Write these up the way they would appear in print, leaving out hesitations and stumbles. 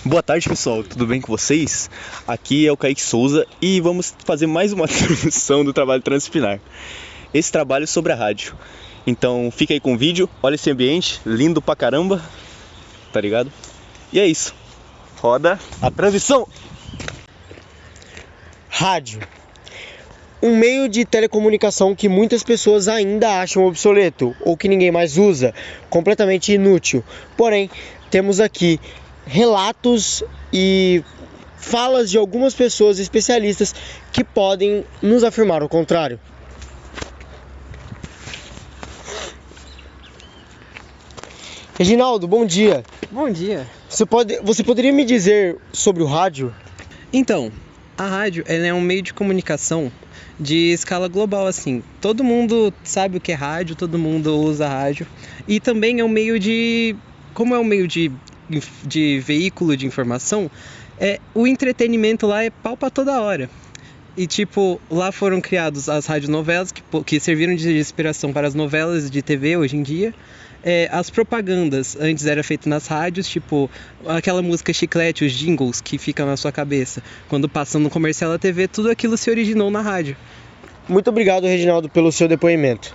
Boa tarde, pessoal, tudo bem com vocês? Aqui é o Kaique Souza e vamos fazer mais uma transmissão do trabalho transdisciplinar. Esse trabalho sobre a rádio. Então fica aí com o vídeo, olha esse ambiente, lindo pra caramba, tá ligado? E é isso, roda a transmissão! Rádio. Um meio de telecomunicação que muitas pessoas ainda acham obsoleto ou que ninguém mais usa, completamente inútil. Porém, temos aqui relatos e falas de algumas pessoas especialistas que podem nos afirmar o contrário. Reginaldo, bom dia. Bom dia. Você poderia me dizer sobre o rádio? Então, a rádio ela é um meio de comunicação de escala global, assim. Todo mundo sabe o que é rádio, todo mundo usa rádio. E também é um meio de... Como é um meio de veículo de informação, o entretenimento lá é pau pra toda hora. E tipo, lá foram criados as radionovelas que serviram de inspiração para as novelas de TV hoje em dia. As propagandas antes era feito nas rádios, tipo aquela música Chiclete, os jingles que ficam na sua cabeça. Quando passam no comercial da TV, tudo aquilo se originou na rádio. Muito obrigado, Reginaldo, pelo seu depoimento.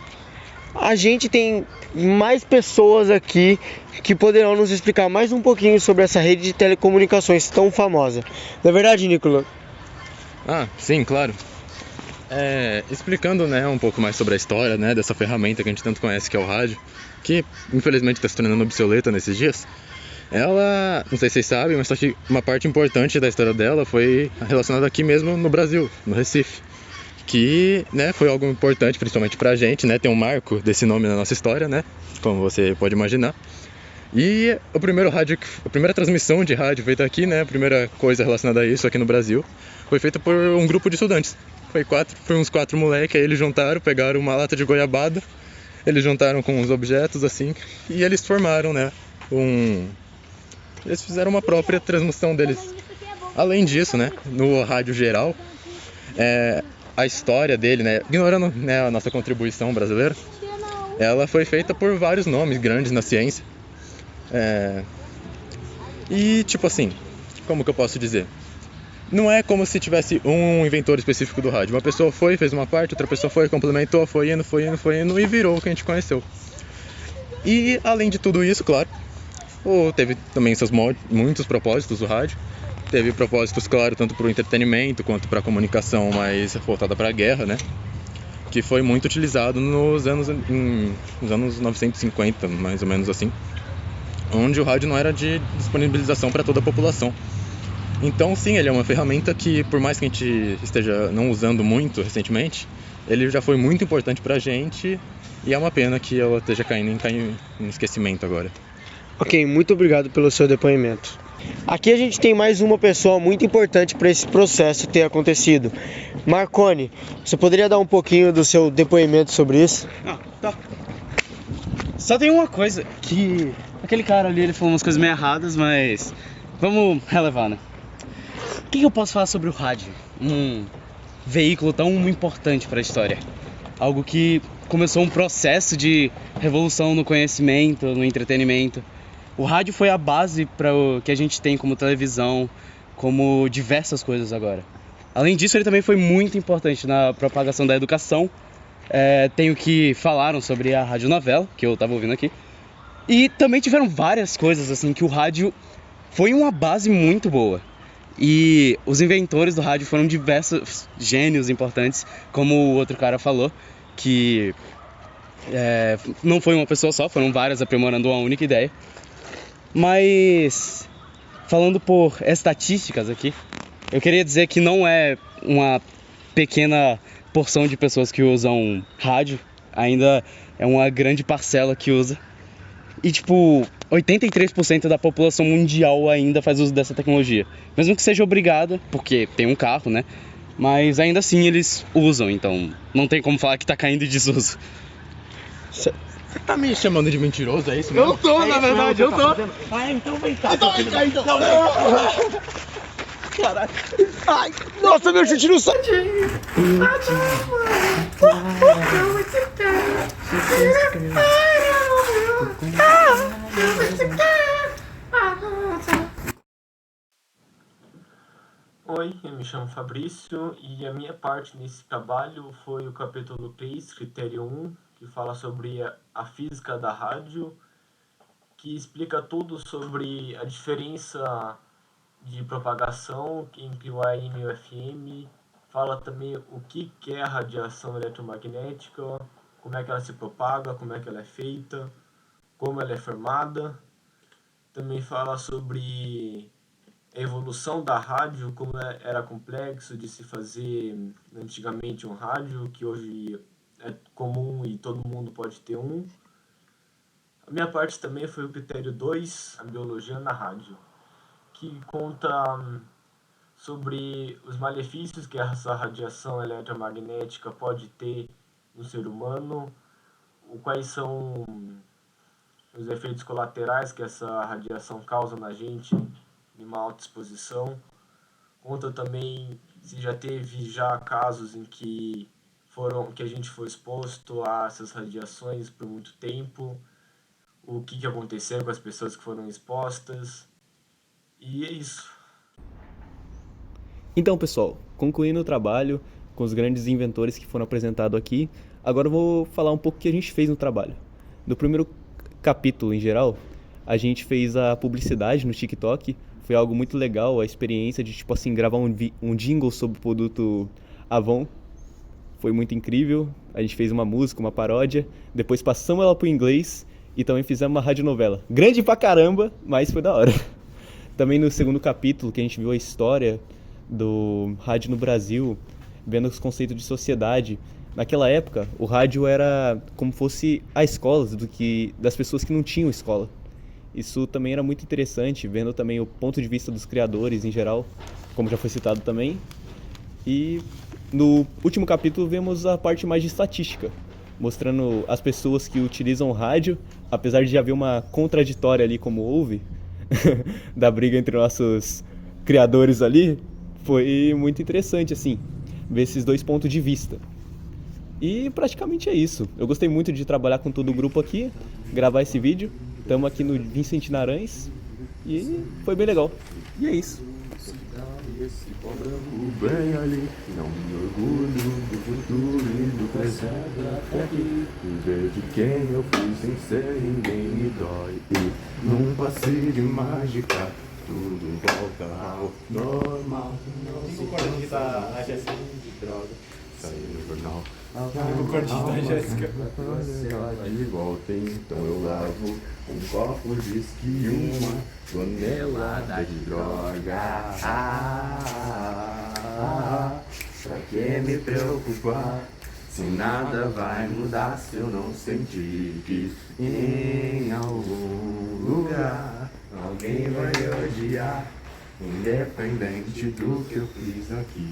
A gente tem mais pessoas aqui que poderão nos explicar mais um pouquinho sobre essa rede de telecomunicações tão famosa. Não é verdade, Nicolas? Ah, sim, claro. Explicando, um pouco mais sobre a história, dessa ferramenta que a gente tanto conhece, que é o rádio, que infelizmente está se tornando obsoleta nesses dias. Ela, não sei se vocês sabem, mas só que uma parte importante da história dela foi relacionada aqui mesmo no Brasil, no Recife. Que foi algo importante, principalmente pra gente, ter um marco desse nome na nossa história, como você pode imaginar. E a primeira transmissão de rádio feita aqui, a primeira coisa relacionada a isso aqui no Brasil, foi feita por um grupo de estudantes. Foi uns 4 moleques, aí eles juntaram, pegaram uma lata de goiabada, eles juntaram com uns objetos assim, e eles formaram, eles fizeram uma própria transmissão deles. Além disso, no rádio geral, a história dele, ignorando a nossa contribuição brasileira, ela foi feita por vários nomes grandes na ciência. E tipo assim, como que eu posso dizer? Não é como se tivesse um inventor específico do rádio. Uma pessoa foi, fez uma parte, outra pessoa foi, complementou, foi indo e virou o que a gente conheceu. E além de tudo isso, claro, teve também muitos propósitos do rádio. Teve propósitos, claro, tanto para o entretenimento quanto para a comunicação mais voltada para a guerra, que foi muito utilizado nos anos 950, mais ou menos assim, onde o rádio não era de disponibilização para toda a população. Então, sim, ele é uma ferramenta que, por mais que a gente esteja não usando muito recentemente, ele já foi muito importante para a gente e é uma pena que ela esteja caindo em esquecimento agora. Ok, muito obrigado pelo seu depoimento. Aqui a gente tem mais uma pessoa muito importante para esse processo ter acontecido. Marconi, você poderia dar um pouquinho do seu depoimento sobre isso? Tá. Só tem uma coisa, que aquele cara ali, ele falou umas coisas meio erradas, mas vamos relevar, O que eu posso falar sobre o rádio? Um veículo tão importante para a história. Algo que começou um processo de revolução no conhecimento, no entretenimento. O rádio foi a base para o que a gente tem como televisão, como diversas coisas agora. Além disso, ele também foi muito importante na propagação da educação. Tem o que falaram sobre a radionovela, que eu estava ouvindo aqui. E também tiveram várias coisas assim que o rádio foi uma base muito boa. E os inventores do rádio foram diversos gênios importantes, como o outro cara falou, que não foi uma pessoa só, foram várias aprimorando uma única ideia. Mas, falando por estatísticas aqui, eu queria dizer que não é uma pequena porção de pessoas que usam rádio, ainda é uma grande parcela que usa. E 83% da população mundial ainda faz uso dessa tecnologia. Mesmo que seja obrigada, porque tem um carro, mas ainda assim eles usam, então não tem como falar que tá caindo em desuso. Você tá me chamando de mentiroso, é isso mesmo? Eu tô, na verdade, eu tô. Então vem cá. Então. Caraca. Ai, nossa, meu chute no saco. Oi, eu me chamo Fabrício e a minha parte nesse trabalho foi o capítulo 3, critério 1, que fala sobre a física da rádio, que explica tudo sobre a diferença de propagação entre o AM e o FM, fala também o que é a radiação eletromagnética, como é que ela se propaga, como é que ela é feita, como ela é formada. Também fala sobre a evolução da rádio, como era complexo de se fazer antigamente um rádio, que hoje é comum e todo mundo pode ter um. A minha parte também foi o critério 2, a biologia na rádio, que conta sobre os malefícios que essa radiação eletromagnética pode ter no ser humano, quais são os efeitos colaterais que essa radiação causa na gente em uma alta exposição. Conta também se já teve casos em que a gente foi exposto a essas radiações por muito tempo, o que aconteceu com as pessoas que foram expostas. E é isso. Então, pessoal, concluindo o trabalho com os grandes inventores que foram apresentados aqui, agora eu vou falar um pouco o que a gente fez no trabalho. No primeiro capítulo, em geral, a gente fez a publicidade no TikTok. Foi algo muito legal, a experiência de, tipo assim, gravar um jingle sobre o produto Avon. Foi muito incrível. A gente fez uma música, uma paródia, depois passamos ela pro inglês e também fizemos uma radionovela. Grande pra caramba, mas foi da hora. Também no segundo capítulo, que a gente viu a história do rádio no Brasil, vendo os conceitos de sociedade. Naquela época, o rádio era como fosse a escola das pessoas que não tinham escola. Isso também era muito interessante, vendo também o ponto de vista dos criadores em geral, como já foi citado também. E no último capítulo vemos a parte mais de estatística, mostrando as pessoas que utilizam o rádio, apesar de haver uma contraditória ali, como houve, da briga entre nossos criadores ali, foi muito interessante, assim, ver esses dois pontos de vista. E praticamente é isso. Eu gostei muito de trabalhar com todo o grupo aqui, gravar esse vídeo. Estamos aqui no Vicente Narães e foi bem legal. E é isso. Esse pó branco bem ali, não me orgulho do futuro e do presente até aqui. Viver de quem eu fui sem ser ninguém me dói. E num passe de mágica, tudo volta ao normal. Não se cansa de droga, sair no jornal. De volta, então eu lavo um copo de uísque e uma tonelada de droga. Pra que me preocupar se nada vai mudar, se eu não sentir que em algum lugar alguém vai me odiar, independente do que eu fiz aqui.